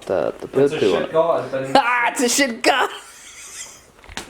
the bird It's a poo on shit it. guide, but in Ah, it's a shit guard!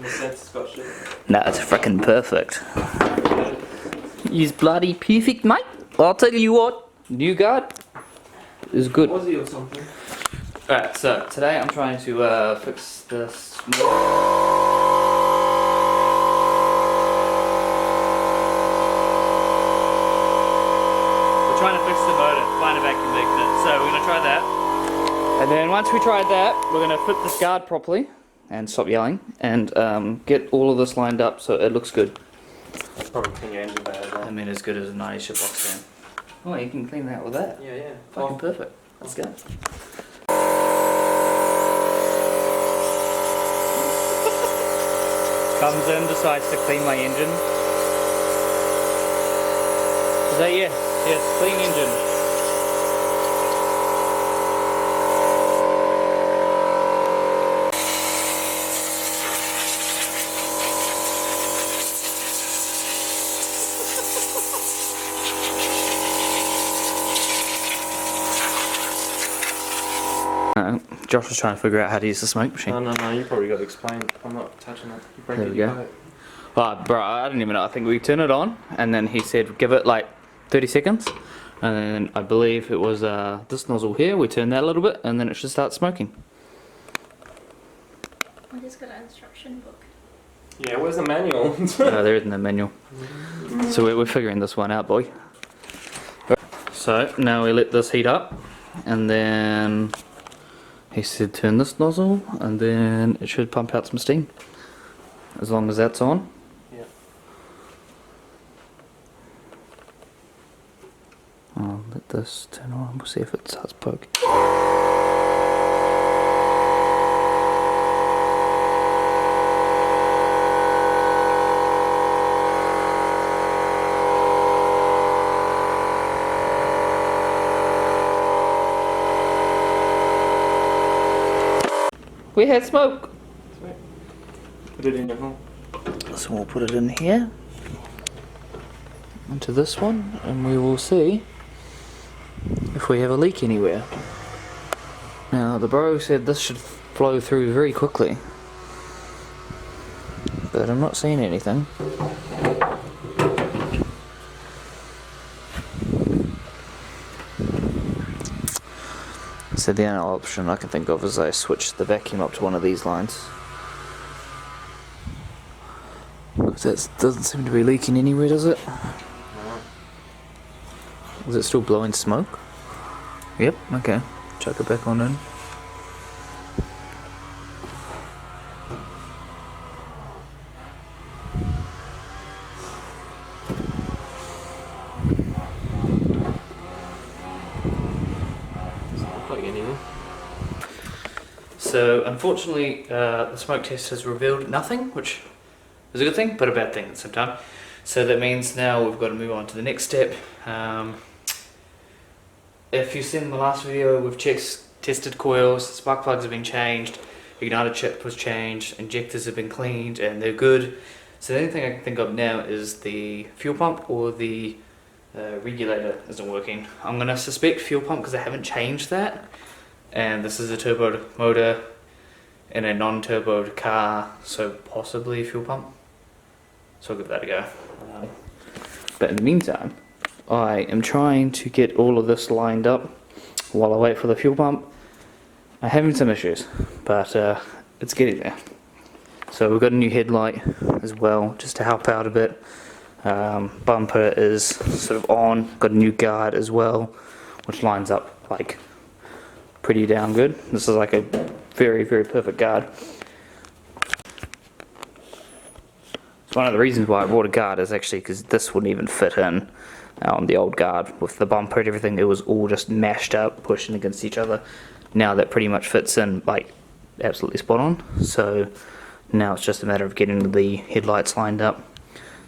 the sense it's got shit. No, it's freaking perfect. He's bloody perfect, mate. I'll tell you what, new guard is good. Aussie or something. Alright, so today I'm trying to fix this. We're trying to fix the motor, find a vacuum leak. So we're gonna try that. And then once we tried that, we're gonna fit this guard properly and stop yelling and get all of this lined up so it looks good. Probably clean your engine bay as well. I mean, as good as a 90 shipbox can. Oh, you can clean that with that. Yeah, yeah. Fucking perfect. Let's go. Comes in, decides to clean my engine. Is that yes? Yes, clean engine. Josh was trying to figure out how to use the smoke machine. No, you probably got to explain. I'm not touching it. You break There it, we you go. got it. Oh, bro, I don't even know. I think we turn it on, and then he said give it like 30 seconds. And then I believe it was this nozzle here. We turn that a little bit, and then it should start smoking. I just got an instruction book. Yeah, where's the manual? No, there isn't a manual. So we're figuring this one out, boy. So now we let this heat up, and then he said turn this nozzle, and then it should pump out some steam. As long as that's on. Yeah. I'll let this turn on, we'll see if it starts poking. We had smoke! Sweet. Put it in your hole. So we'll put it in here, into this one, and we will see if we have a leak anywhere. Now the bro said this should flow through very quickly, but I'm not seeing anything. So the only option I can think of is I switch the vacuum up to one of these lines. That doesn't seem to be leaking anywhere, does it? No. Is it still blowing smoke? Yep, okay. Chuck it back on in. Doesn't look like anything. So unfortunately the smoke test has revealed nothing, which is a good thing, but a bad thing at the same time. So that means now we've got to move on to the next step. If you've seen the last video, we've tested coils, spark plugs have been changed, igniter chip was changed, injectors have been cleaned, and they're good. So the only thing I can think of now is the fuel pump or the regulator isn't working. I'm going to suspect fuel pump because I haven't changed that. And this is a turbo motor in a non-turboed car, so possibly fuel pump. So I'll give that a go. But in the meantime, I am trying to get all of this lined up while I wait for the fuel pump. I'm having some issues, but it's getting there. So we've got a new headlight as well, just to help out a bit. Bumper is sort of on, got a new guard as well, which lines up like pretty damn good. This is like a very, very perfect guard. So one of the reasons why I bought a guard is actually because this wouldn't even fit in on the old guard with the bumper and everything. It was all just mashed up, pushing against each other. Now that pretty much fits in like absolutely spot on. So now it's just a matter of getting the headlights lined up.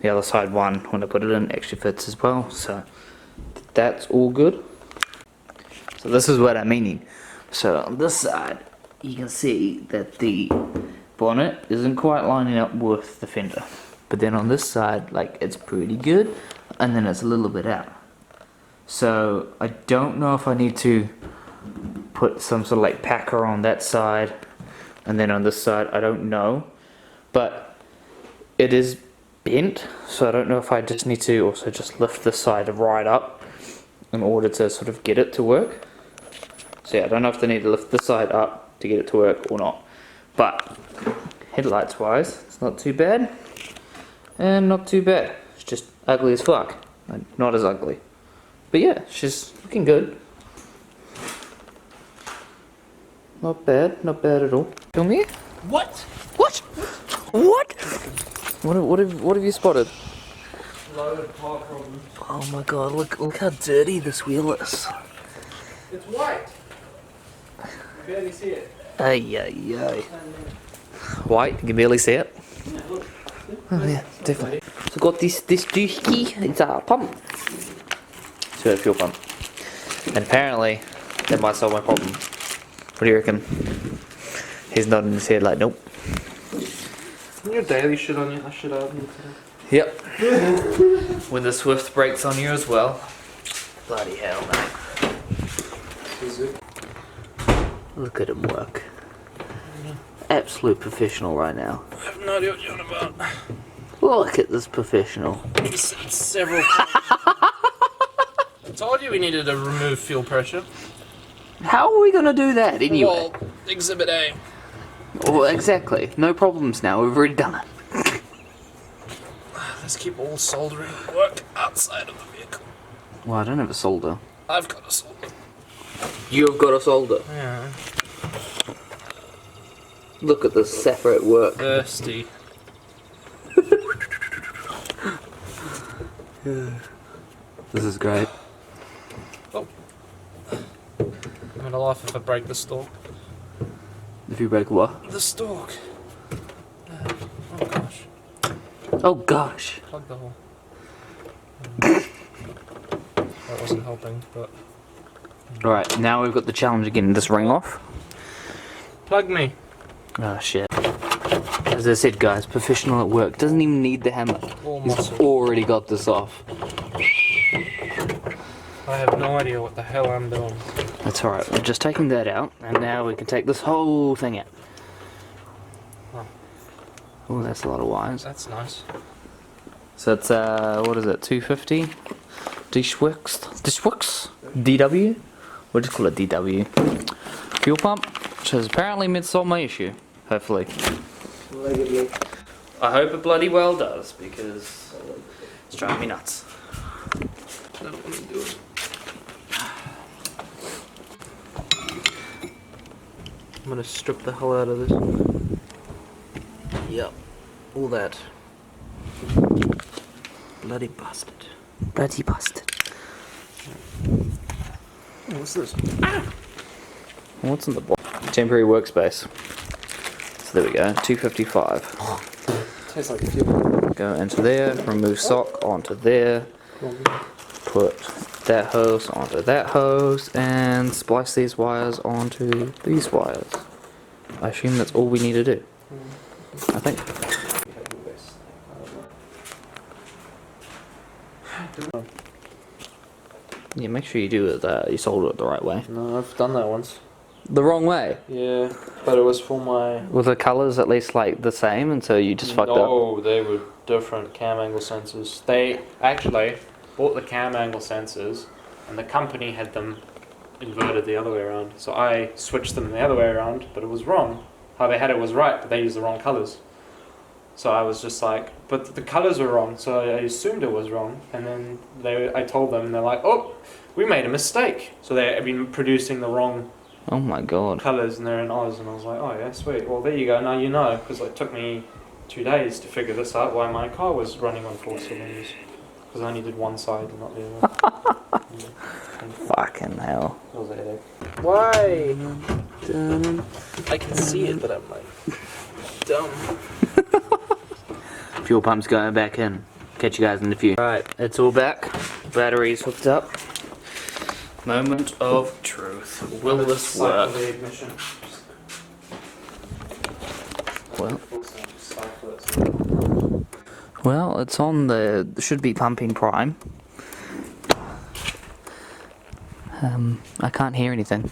The other side one, when I put it in, actually fits as well. So that's all good. So this is what I'm meaning. So on this side, you can see that the bonnet isn't quite lining up with the fender. But then on this side, like, it's pretty good, and then it's a little bit out. So I don't know if I need to put some sort of like packer on that side, and then on this side I don't know, but it is bent, so I don't know if I just need to also just lift this side right up in order to sort of get it to work. So yeah, I don't know if they need to lift this side up to get it to work or not, but headlights wise it's not too bad, and not too bad. It's just ugly as fuck, not as ugly, but yeah, she's looking good. Not bad at all. Feel me? What? What? What? What have you spotted? Load of car problems. Oh my god, look how dirty this wheel is. It's white. You barely see it. Ay. White, you can barely see it. Yeah, look. Oh yeah, definitely. So got this doohickey, it's a pump. So a fuel pump. And apparently that might solve my problem. What do you reckon? He's nodding his head like, nope. Your daily shit on you. I should have. Yep. With the Swift brakes on you as well. Bloody hell, mate. Is it? Look at him work. Absolute professional right now. I have no idea what you're on about. Look at this professional. Several times. I told you we needed to remove fuel pressure. How are we gonna do that anyway? Well, Exhibit A. Well, exactly. No problems now. We've already done it. Let's keep all soldering work outside of the vehicle. Well, I don't have a solder. I've got a solder. You've got a solder. Yeah. Look at this sapper at work. Thirsty. This is great. Oh. I'm gonna laugh if I break the stalk. If you break what? The stalk. Oh gosh. Oh gosh. Plug the hole. That wasn't helping, but. Alright, now we've got the challenge of getting this ring off. Plug me. Oh shit. As I said, guys, professional at work. Doesn't even need the hammer. All He's muscle. already got this off. I have no idea what the hell I'm doing. That's alright, we're just taking that out, and now we can take this whole thing out. Oh. Oh, that's a lot of wires. That's nice. So it's, what is it, 250? Dishwix? DW? We'll just call it DW. Fuel pump, which is apparently meant to solve my issue. Hopefully. I hope it bloody well does, because it's driving me nuts. I don't want to do it. I'm gonna strip the hell out of this. Yep, all that. Bloody bastard. Bloody bastard. What's this? What's in the box? Temporary workspace. So there we go, 255. Tastes like fuel. Go into there, remove sock onto there, put that hose onto that hose, and splice these wires onto these wires. I assume that's all we need to do. I think. Yeah, make sure you do it, you solder it the right way. No, I've done that once. The wrong way? Yeah, but it was for my... Were the colours at least like the same, and so you just fucked up? No, they were different cam angle sensors. They actually bought the cam angle sensors, and the company had them inverted the other way around. So I switched them the other way around, but it was wrong. How they had it was right, but they used the wrong colours. So I was just like, but the colours were wrong, so I assumed it was wrong. And then I told them, and they're like, oh, we made a mistake. So they've been producing the wrong Oh my god. colours, and they're in Oz. And I was like, oh yeah, sweet. Well, there you go. Now you know, because it took me 2 days to figure this out, why my car was running on 4 cylinders. Because I only did one side and not the other. Fucking hell. That was a headache. Why? I can see it, but I'm like, dumb. Fuel pump's going back in. Catch you guys in a few. Alright, it's all back. Battery's hooked up. Moment of truth. Will this work? The ignition. Well, it's on the... should be pumping prime. I can't hear anything.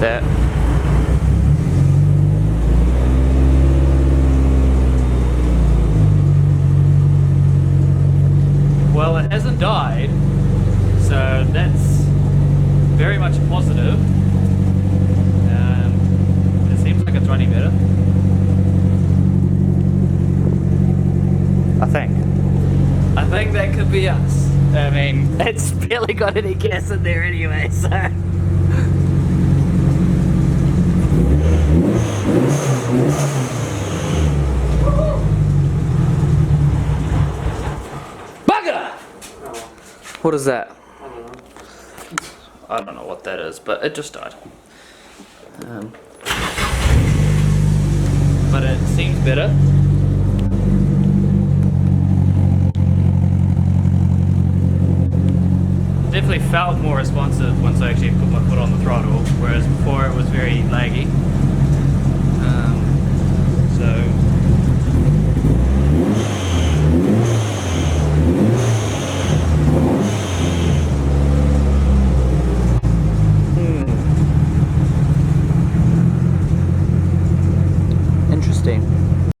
that. Well, it hasn't died, so that's very much positive. It seems like it's running better. I think that could be us. I mean, it's barely got any gas in there anyway, so. Bugger! What is that? I don't know what that is, but it just died. But it seems better. Definitely felt more responsive once I actually put my foot on the throttle, whereas before it was very laggy.